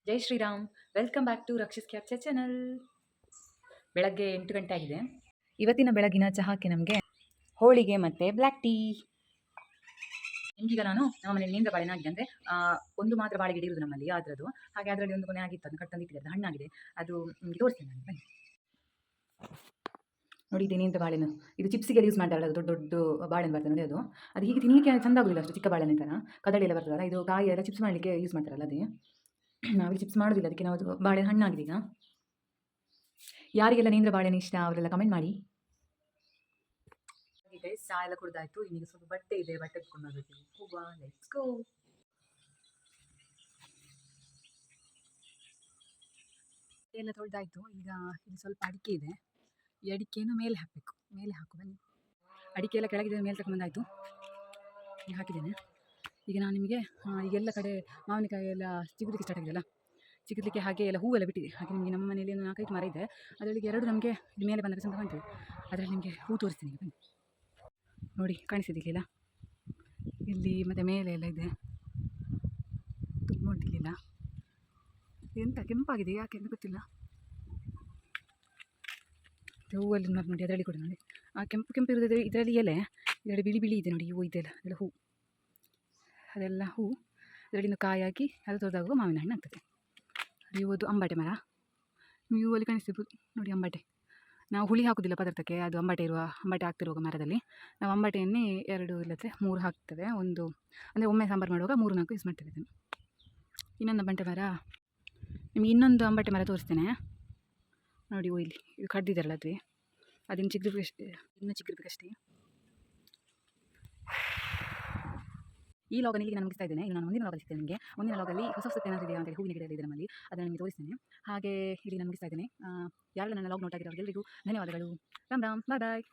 Jai Shriram. Welcome back to ರಕ್ಷಿಸ್ capture channel. ಬೆಳಗ್ಗೆ 8 ಗಂಟೆ ಆಗಿದೆ. ಇವತ್ತಿನ ಬೆಳಗಿನ ಚಹಾಕ್ಕೆ ನಮಗೆ ಹೋಳಿಗೆ ಮತ್ತು ಬ್ಲ್ಯಾಕ್ ಟೀ. ನಿಮಗೀಗ ನಾನು ನಮ್ಮ ಮನೇಲಿ ನೇಂದ್ರ ಬಾಳೆನ ಆಗಿದೆ ಅಂದರೆ ಒಂದು ಮಾತ್ರ ಬಾಳೆ ಗಿಡ ಇರೋದು ನಮ್ಮಲ್ಲಿ ಅದರದ್ದು. ಹಾಗೆ ಅದರಲ್ಲಿ ಒಂದು ಕೊನೆ ಆಗಿತ್ತು, ಅದನ್ನು ಕಟ್ ತಂದಿಟ್ಟಿದೆ, ಅದು ಹಣ್ಣಾಗಿದೆ. ಅದು ನಿಮಗೆ ತೋರಿಸ್ತೀನಿ ನಾನು, ಬನ್ನಿ ನೋಡಿ. ಇದು ನೇಂದ್ರ ಬಾಳೆನು, ಇದು ಚಿಪ್ಸಿಗೆ ಯೂಸ್ ಮಾಡ್ತಾರಲ್ಲ, ಅದು ದೊಡ್ಡ ದೊಡ್ಡ ಬಾಳೆನ ಬರ್ತದೆ ನೋಡಿ. ಅದು ಹೀಗೆ ತಿನ್ನಲಿಕ್ಕೆ ಚಂದ ಆಗೋದಿಲ್ಲ, ಅಷ್ಟು ಚಿಕ್ಕ ಬಾಳೆನ ಥರ ಕದಳಿ ಎಲ್ಲ ಬರ್ತದಲ್ಲ, ಇದು ಕಾಯಿ ಎಲ್ಲ ಚಿಪ್ಸ್ ಮಾಡಲಿಕ್ಕೆ ಯೂಸ್ ಮಾಡ್ತಾರಲ್ಲ ಅದೇ. ನಾವಿಲ್ಲಿ ಚಿಪ್ಸ್ ಮಾಡೋದಿಲ್ಲ, ಅದಕ್ಕೆ ನಾವು ಅದು ಬಾಳೆ ಹಣ್ಣಾಗಿದೆ ಈಗ. ಯಾರಿಗೆಲ್ಲ ನೇಂದ್ರ ಬಾಳೆನ ಇಷ್ಟ ಅವರೆಲ್ಲ ಕಮೆಂಟ್ ಮಾಡಿ. ಚಹಾ ಎಲ್ಲ ಕುಡ್ದಾಯ್ತು. ಇನ್ನೀಗ ಸ್ವಲ್ಪ ಬಟ್ಟೆ ಇದೆ, ಬಟ್ಟೆ ಎತ್ಕೊಂಡು ಬರಬೇಕು. ಹೋಗುವ, ಲೆಟ್ಸ್ ಗೋ. ಎಲ್ಲ ತೊಳೆದಾಯ್ತು. ಈಗ ಇಲ್ಲಿ ಸ್ವಲ್ಪ ಅಡಿಕೆ ಇದೆ, ಈ ಅಡಿಕೆಯನ್ನು ಮೇಲೆ ಹಾಕಬೇಕು. ಮೇಲೆ ಹಾಕು, ಬನ್ನಿ. ಅಡಿಕೆ ಎಲ್ಲ ಕೆಳಗಿದೆ, ಮೇಲೆ ತಗೊಂಬಂದಾಯಿತು, ಈಗ ಹಾಕಿದ್ದೇನೆ. ಈಗ ನಾನು ನಿಮಗೆ ಈಗೆಲ್ಲ ಕಡೆ ಮಾವಿನಕಾಯಿ ಎಲ್ಲ ಚಿಗುರಲಿಕ್ಕೆ ಸ್ಟಾರ್ಟ್ ಆಗಿದೆಯಲ್ಲ, ಚಿಗುರಲಿಕ್ಕೆ ಹಾಗೆ ಎಲ್ಲ ಹೂವೆಲ್ಲ ಬಿಟ್ಟಿದೆ. ಹಾಗೆ ನಿಮಗೆ ನಮ್ಮ ಮನೆಯಲ್ಲಿ ಒಂದು 4-5 ಮರ ಇದೆ, ಅದರಲ್ಲಿ 2 ನಮಗೆ ಇದು ಮೇಲೆ ಬಂದರೆ ಚಂದ ಕಾಣ್ತದೆ. ಅದರಲ್ಲಿ ನಿಮಗೆ ಹೂ ತೋರಿಸ್ತೀನಿ, ಬನ್ನಿ. ನೋಡಿ, ಕಾಣಿಸಿದಿಲ್ಲ ಇಲ್ಲಿ, ಮತ್ತು ಮೇಲೆ ಎಲ್ಲ ಇದೆ, ತುಂಬ ಉಂಟಿಲ್ಲ. ಎಂತ ಕೆಂಪಾಗಿದೆ, ಯಾಕೆ ಅಂತ ಗೊತ್ತಿಲ್ಲ. ಹೂವಲ್ಲಿ ನೋಡಿ, ಅದರಲ್ಲಿ ಕೂಡ ನೋಡಿ, ಆ ಕೆಂಪು ಕೆಂಪು ಇರೋದು ಇದರಲ್ಲಿ ಎಲೆ, ಇದರಲ್ಲಿ ಬಿಳಿ ಬಿಳಿ ಇದೆ ನೋಡಿ, ಹೂವು ಇದೆಲ್ಲ, ಅದೆಲ್ಲ ಹೂ, ಅದೆಲ್ಲ ಹೂ. ಅದರಲ್ಲಿಂದ ಕಾಯಿ ಹಾಕಿ ಅದು ತೊಳೆದಾಗುವ ಮಾವಿನ ಹಣ್ಣು ಆಗ್ತದೆ. ಅದು ಅಂಬಾಟೆ ಮರ, ನೀವು ಅಲ್ಲಿ ಕಾಣಿಸ್ತಿರ್ಬೋದು ನೋಡಿ, ಅಂಬಾಟೆ. ನಾವು ಹುಳಿ ಹಾಕೋದಿಲ್ಲ ಪದಾರ್ಥಕ್ಕೆ, ಅದು ಅಂಬಾಟೆ ಆಗ್ತಿರುವಾಗ ಮರದಲ್ಲಿ ನಾವು ಅಂಬಾಟೆಯನ್ನೇ 2 ಇಲ್ಲದ್ರೆ 3 ಹಾಕ್ತೇವೆ. ಒಂದು ಅಂದರೆ ಒಮ್ಮೆ ಸಾಂಬಾರು ಮಾಡುವಾಗ 3-4 ಯೂಸ್ ಮಾಡ್ತೇವೆ ಇದನ್ನು. ಇನ್ನೊಂದು ಅಂಬಾಟೆ ಮರ, ನಿಮಗೆ ಇನ್ನೊಂದು ಅಂಬಾಟೆ ಮರ ತೋರಿಸ್ತೇನೆ ನೋಡಿ. ಇಲ್ಲಿ ಇದು ಕಡ್ದಿದ್ದಾರಲ್ಲ, ಅದನ್ನು ಚಿಗುರ್ಬೇಕಷ್ಟೇ, ಇನ್ನೂ ಚಿಗುರ್ಬೇಕಷ್ಟೇ. ಈ ಲಾಗಲ್ಲಿ ಇಲ್ಲಿಗೆ ನಾನು ಮುಗಿಸ್ತಾ ಇದ್ದೇನೆ. ಈಗ ನಾನು ಮುಂದಿನ ಲಾಗಲ್ಲಿ ಸಿಗ್ತೇನೆ ನಿಮಗೆ. ಮುಂದಿನ ಲಾಗಲ್ಲಿ ಹೊಸ ಏನಾದರೂ ಇದೆಯಾ ಅಂತೇಳಿ ಹೂವಿನ ಗಿಡ ಇದೆ ನಮ್ಮಲ್ಲಿ, ಅದನ್ನು ನಿಮಗೆ ತೋರಿಸ್ತೇನೆ. ಹಾಗೆ ಇಲ್ಲಿ ನಾನು ಮುಗಿಸ್ತಾ ಇದ್ದೇನೆ. ಯಾರೆಲ್ಲ ನನ್ನ ಲಾಗ್ ನೋಡ್ತಾ ಇದ್ದೀರಾ ಅವರೆಲ್ಲರಿಗೂ ಧನ್ಯವಾದಗಳು. ರಾಮ್ ರಾಮ್, ಬಾಯ್ ಬಾಯ್.